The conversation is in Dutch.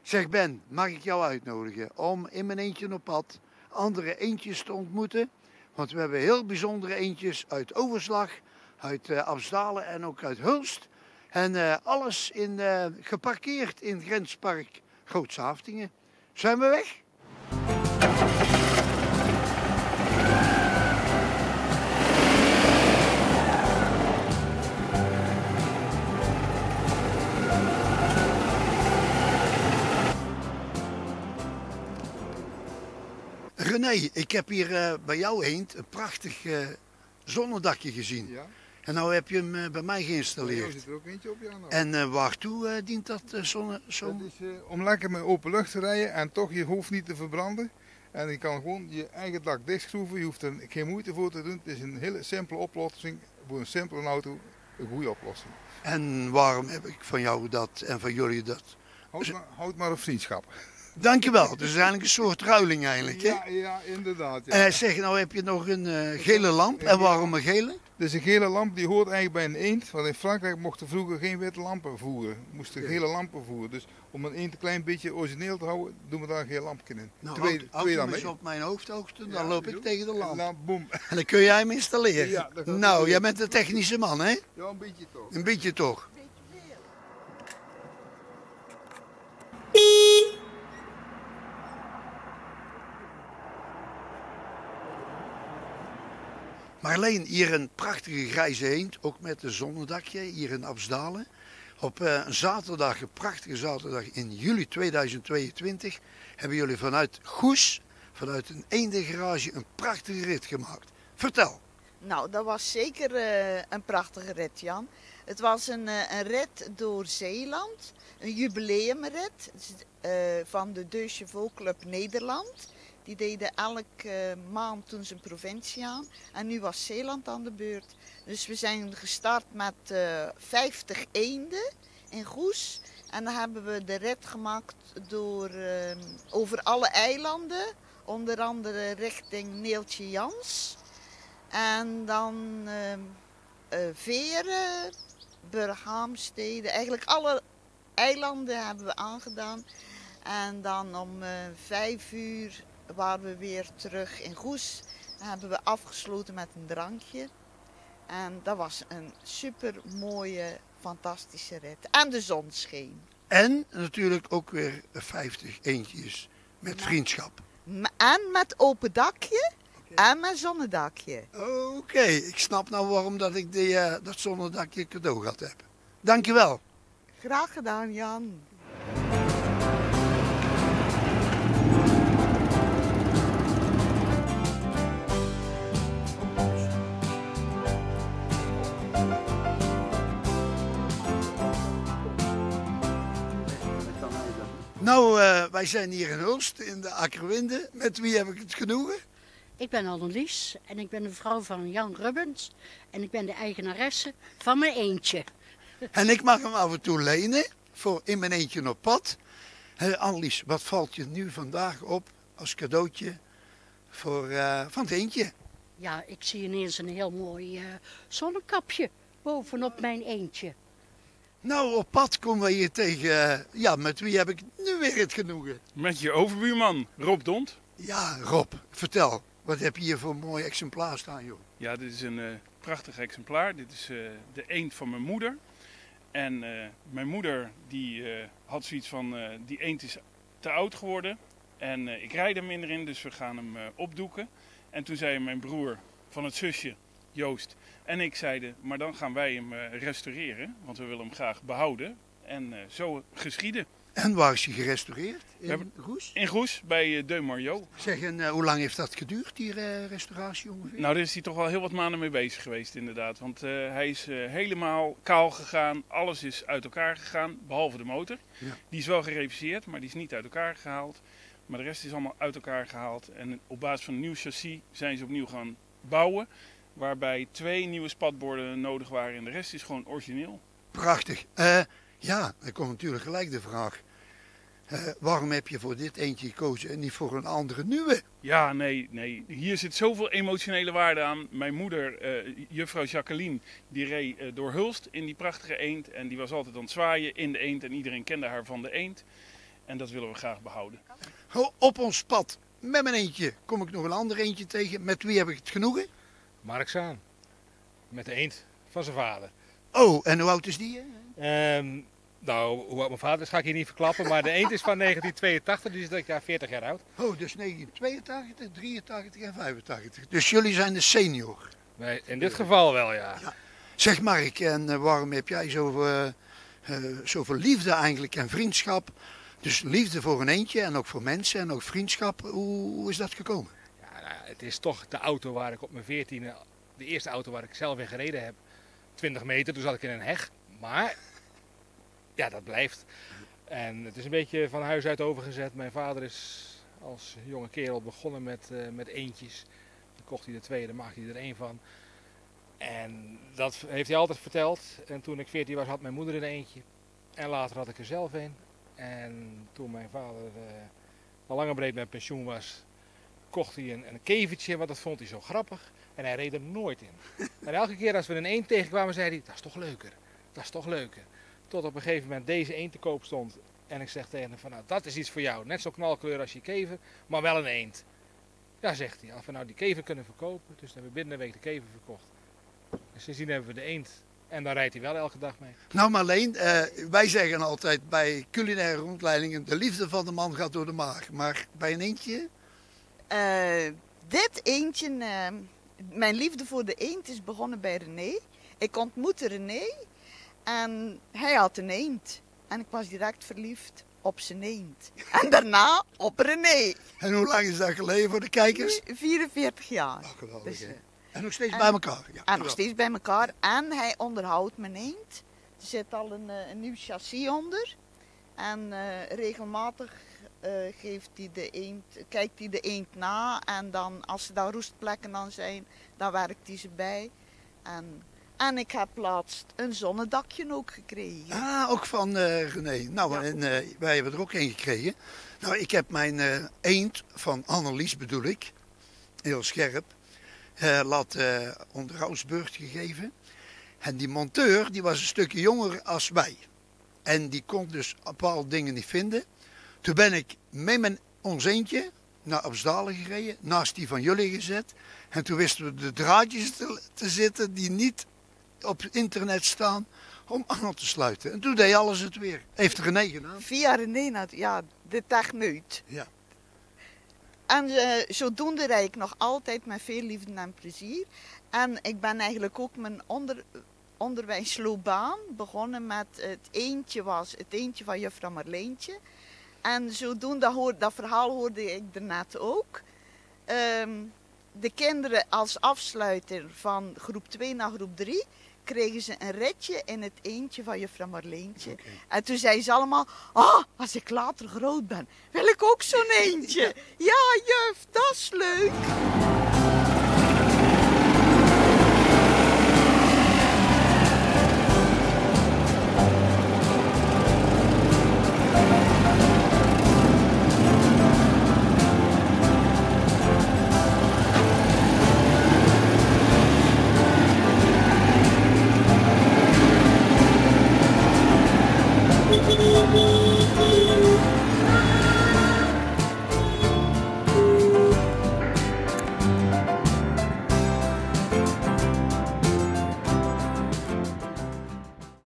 Zeg Ben, mag ik jou uitnodigen om in mijn eentje op pad andere eendjes te ontmoeten? Want we hebben heel bijzondere eendjes uit Overslag, uit Absdalen en ook uit Hulst. En alles geparkeerd in Grenspark Grootse Haftingen. Zijn we weg? René, ik heb hier bij jou eend een prachtig zonnedakje gezien. Ja. En nou heb je hem bij mij Er geïnstalleerd. zit er ook eentje op, ja. Nou. En waartoe dient dat zo? Dat is om lekker met open lucht te rijden en toch je hoofd niet te verbranden. En je kan gewoon je eigen dak dichtschroeven. Je hoeft er geen moeite voor te doen. Het is een hele simpele oplossing. Voor een simpele auto een goede oplossing. En waarom heb ik van jou dat en van jullie dat? Houd maar op vriendschap. Dankjewel. Dus eigenlijk een soort ruiling eigenlijk. Hè? Ja, inderdaad. Ja. Zeg, nou heb je nog een gele lamp. En waarom een gele? Dus een gele lamp die hoort eigenlijk bij een eend. Want in Frankrijk mochten vroeger geen witte lampen voeren. Moesten gele lampen voeren. Dus om een eend een klein beetje origineel te houden, doen we daar een geel lampje in. Nou, twee houd dan hem eens mee. op mijn hoofdhoogte, dan Ja, loop ik zo. tegen de lamp. Nou, boem. En dan kun jij hem installeren. Ja, dat gaat Nou, goed. jij bent een technische man, hè? Ja, een beetje toch. Een beetje toch. Marleen, hier een prachtige grijze eend, ook met een zonnedakje, hier in Absdalen. Op een zaterdag, een prachtige zaterdag in juli 2022, hebben jullie vanuit Goes, vanuit een eendengarage, een prachtige rit gemaakt. Vertel. Nou, dat was zeker een prachtige rit, Jan. Het was een rit door Zeeland, een jubileumrit van de Deux Chevaux Club Nederland. Die deden elke maand toen zijn provincie aan. En nu was Zeeland aan de beurt. Dus we zijn gestart met 50 eenden in Goes. En dan hebben we de rit gemaakt over alle eilanden. Onder andere richting Neeltje Jans. En dan Veren, Burghaamstede. Eigenlijk alle eilanden hebben we aangedaan. En dan om 5 uur waren we weer terug in Goes. Dan hebben we afgesloten met een drankje. En dat was een super mooie, fantastische rit. En de zon scheen. En natuurlijk ook weer 50 eendjes met vriendschap. En met open dakje en met zonnedakje. Oké, ik snap nou waarom dat ik dat zonnedakje cadeau gehad heb. Dankjewel. Graag gedaan, Jan. Nou, wij zijn hier in Hulst, in de Akkerwinde. Met wie heb ik het genoegen? Ik ben Annelies en ik ben de vrouw van Jan Rubbens en ik ben de eigenaresse van mijn eendje. En ik mag hem af en toe lenen voor in mijn eentje op pad. Annelies, wat valt je nu vandaag op als cadeautje van het eendje? Ja, ik zie ineens een heel mooi zonnekapje bovenop mijn eendje. Nou, op pad komen we hier tegen, met wie heb ik nu weer het genoegen? Met je overbuurman, Rob Dont. Ja, Rob, vertel. Wat heb je hier voor een mooi exemplaar staan, joh? Ja, dit is een prachtig exemplaar. Dit is de eend van mijn moeder. En mijn moeder die had zoiets van, die eend is te oud geworden. En ik rijd er minder in, dus we gaan hem opdoeken. En toen zei mijn broer van het zusje, Joost, en ik zeiden, maar dan gaan wij hem restaureren. Want we willen hem graag behouden. En zo geschieden. En waar is hij gerestaureerd? In Goes? In Goes, bij De Marjo. Zeg, en hoe lang heeft dat geduurd, die restauratie ongeveer? Nou, daar is hij toch wel heel wat maanden mee bezig geweest inderdaad. Want hij is helemaal kaal gegaan. Alles is uit elkaar gegaan, behalve de motor. Ja. Die is wel gereviseerd, maar die is niet uit elkaar gehaald. Maar de rest is allemaal uit elkaar gehaald. En op basis van een nieuw chassis zijn ze opnieuw gaan bouwen. Waarbij 2 nieuwe spatborden nodig waren en de rest is gewoon origineel. Prachtig. Ja, dan komt natuurlijk gelijk de vraag. Waarom heb je voor dit eentje gekozen en niet voor een andere nieuwe? Ja, nee. Hier zit zoveel emotionele waarde aan. Mijn moeder, juffrouw Jacqueline, die reed door Hulst in die prachtige eend. En die was altijd aan het zwaaien in de eend en iedereen kende haar van de eend. En dat willen we graag behouden. Op ons pad, met mijn eendje, kom ik nog een ander eendje tegen. Met wie heb ik het genoegen? Mark Zaan. Met de eend van zijn vader. Oh, en hoe oud is die? Nou, hoe oud mijn vader is ga ik hier niet verklappen. Maar de eend is van 1982, die is dit jaar 40 jaar oud. Oh, dus 1982, 83 en 85. Dus jullie zijn de senior. Nee, in dit geval wel, ja. Zeg Mark, en waarom heb jij zoveel liefde eigenlijk en vriendschap? Dus liefde voor een eendje en ook voor mensen en ook vriendschap. Hoe is dat gekomen? Ja, nou, het is toch de auto waar ik op mijn 14e, de eerste auto waar ik zelf in gereden heb. 20 meter, toen zat ik in een heg. Maar ja, dat blijft. En het is een beetje van huis uit overgezet. Mijn vader is als jonge kerel begonnen met eendjes. Dan kocht hij de twee, dan maakte hij er één van. En dat heeft hij altijd verteld. En toen ik 14 was, had mijn moeder er een eentje. En later had ik er zelf een. En toen mijn vader al lang en breed met pensioen was, kocht hij een kevertje, want dat vond hij zo grappig. En hij reed er nooit in. En elke keer als we een eend tegenkwamen, zei hij, dat is toch leuker. Dat is toch leuker. Tot op een gegeven moment deze eend te koop stond. En ik zeg tegen hem van, nou, dat is iets voor jou. Net zo knalkleur als je kever, maar wel een eend. Ja, zegt hij, als we nou die kever kunnen verkopen. Dus hebben we binnen een week de kever verkocht. En sindsdien hebben we de eend. En daar rijdt hij wel elke dag mee. Nou Marleen, wij zeggen altijd bij culinaire rondleidingen, de liefde van de man gaat door de maag. Maar bij een eendje? Dit eendje, mijn liefde voor de eend is begonnen bij René. Ik ontmoette René en hij had een eend. En ik was direct verliefd op zijn eend. En daarna op René. En hoe lang is dat geleden voor de kijkers? 44 jaar. Oh, geweldig, Dus, hè? En nog steeds bij elkaar? Ja, en nog steeds bij elkaar. En hij onderhoudt mijn eend. Er zit al een nieuw chassis onder. En regelmatig kijkt hij de eend na. En dan, als er daar roestplekken aan zijn, dan werkt hij ze bij. En ik heb laatst een zonnedakje ook gekregen. Ah, ook van René. Nou, Ja. en wij hebben er ook een gekregen. Nou, ik heb mijn eend, van Annelies bedoel ik, heel scherp, onderhoudsbeurt gegeven. En die monteur, die was een stukje jonger als wij. En die kon dus bepaalde dingen niet vinden. Toen ben ik met ons eendje naar Absdalen gereden, naast die van jullie gezet. En toen wisten we de draadjes te zitten die niet op internet staan om aan te sluiten. En toen deed alles het weer. Heeft René gedaan. Via René, ja, de techneut. Ja. En zodoende rijd ik nog altijd met veel liefde en plezier. En ik ben eigenlijk ook mijn onderwijsloopbaan begonnen met het eendje van juffrouw Marleentje. En zodoende, dat verhaal hoorde ik daarnet ook. De kinderen als afsluiter van groep 2 naar groep 3 kregen ze een ritje in het eendje van juffrouw Marleentje. Okay. En toen zeiden ze allemaal, als ik later groot ben, wil ik ook zo'n eendje. Ja, juf, dat is leuk. Thank you.